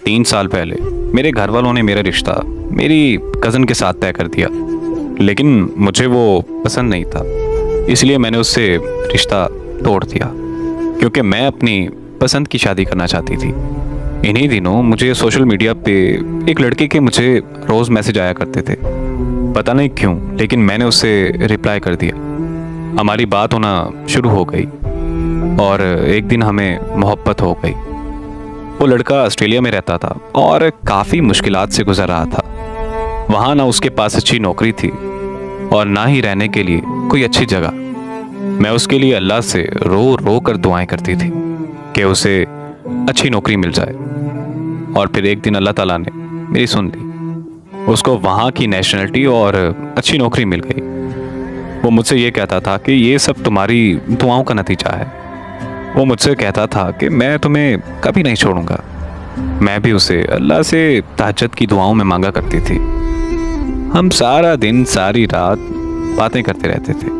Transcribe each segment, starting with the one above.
3 साल पहले मेरे घर वालों ने मेरा रिश्ता मेरी कज़न के साथ तय कर दिया, लेकिन मुझे वो पसंद नहीं था, इसलिए मैंने उससे रिश्ता तोड़ दिया क्योंकि मैं अपनी पसंद की शादी करना चाहती थी। इन्हीं दिनों मुझे सोशल मीडिया पे एक लड़के के मुझे रोज़ मैसेज आया करते थे, पता नहीं क्यों, लेकिन मैंने उससे रिप्लाई कर दिया। हमारी बात होना शुरू हो गई और एक दिन हमें मोहब्बत हो गई। वो लड़का ऑस्ट्रेलिया में रहता था और काफ़ी मुश्किलात से गुजर रहा था। वहाँ ना उसके पास अच्छी नौकरी थी और ना ही रहने के लिए कोई अच्छी जगह। मैं उसके लिए अल्लाह से रो रो कर दुआएं करती थी कि उसे अच्छी नौकरी मिल जाए। और फिर एक दिन अल्लाह ताला ने मेरी सुन ली। उसको वहाँ की नेशनलिटी और अच्छी नौकरी मिल गई। वो मुझसे ये कहता था कि ये सब तुम्हारी दुआओं का नतीजा है। वो मुझसे कहता था कि मैं तुम्हें कभी नहीं छोड़ूंगा। मैं भी उसे अल्लाह से तहज्जुद की दुआओं में मांगा करती थी। हम सारा दिन सारी रात बातें करते रहते थे।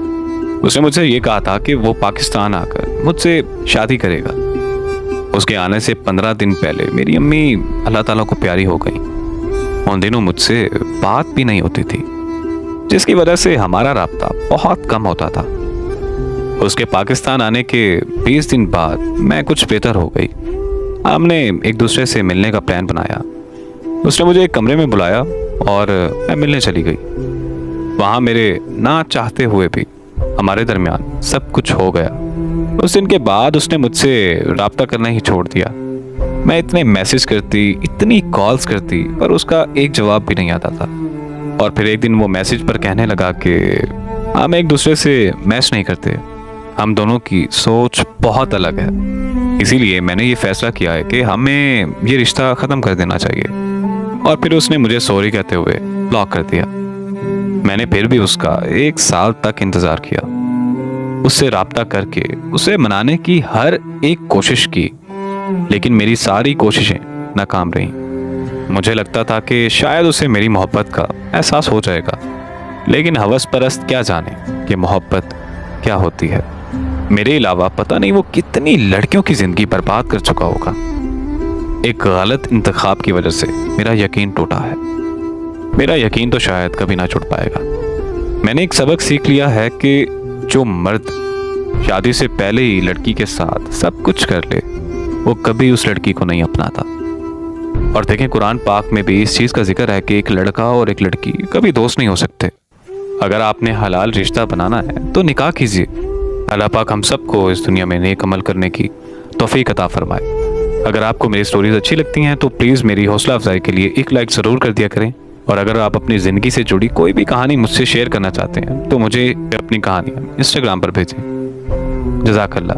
उसने मुझसे ये कहा था कि वो पाकिस्तान आकर मुझसे शादी करेगा। उसके आने से 15 दिन पहले मेरी अम्मी अल्लाह ताला को प्यारी हो गई। उन दिनों मुझसे बात भी नहीं होती थी, जिसकी वजह से हमारा राब्ता बहुत कम होता था। उसके पाकिस्तान आने के 20 दिन बाद मैं कुछ बेहतर हो गई। हमने एक दूसरे से मिलने का प्लान बनाया। उसने मुझे एक कमरे में बुलाया और मैं मिलने चली गई। वहाँ मेरे ना चाहते हुए भी हमारे दरमियान सब कुछ हो गया। उस दिन के बाद उसने मुझसे राब्ता करना ही छोड़ दिया। मैं इतने मैसेज करती, इतनी कॉल्स करती, पर उसका एक जवाब भी नहीं आता था। और फिर एक दिन वो मैसेज पर कहने लगा कि हम एक दूसरे से मैच नहीं करते, हम दोनों की सोच बहुत अलग है, इसीलिए मैंने ये फैसला किया है कि हमें ये रिश्ता ख़त्म कर देना चाहिए। और फिर उसने मुझे सॉरी कहते हुए ब्लॉक कर दिया। मैंने फिर भी उसका 1 साल तक इंतज़ार किया, उससे राब्ता करके उसे मनाने की हर एक कोशिश की, लेकिन मेरी सारी कोशिशें नाकाम रहीं। मुझे लगता था कि शायद उसे मेरी मोहब्बत का एहसास हो जाएगा, लेकिन हवस परस्त क्या जाने कि मोहब्बत क्या होती है। मेरे अलावा पता नहीं वो कितनी लड़कियों की ज़िंदगी बर्बाद कर चुका होगा। एक गलत इंतखाब की वजह से मेरा यकीन टूटा है। मेरा यकीन तो शायद कभी ना छूट पाएगा। मैंने एक सबक सीख लिया है कि जो मर्द शादी से पहले ही लड़की के साथ सब कुछ कर ले, वो कभी उस लड़की को नहीं अपनाता। और देखें, कुरान पाक में भी इस चीज़ का जिक्र है कि एक लड़का और एक लड़की कभी दोस्त नहीं हो सकते। अगर आपने हलाल रिश्ता बनाना है तो निकाह कीजिए। अल्लाह पाक हम सबको इस दुनिया में नेक अमल करने की तौफीक अता फरमाए। अगर आपको मेरी स्टोरीज अच्छी लगती हैं तो प्लीज़ मेरी हौसला अफजाई के लिए एक लाइक ज़रूर कर दिया करें। और अगर आप अपनी ज़िंदगी से जुड़ी कोई भी कहानी मुझसे शेयर करना चाहते हैं तो मुझे अपनी कहानियाँ इंस्टाग्राम पर भेजें। जज़ाकल्लाह।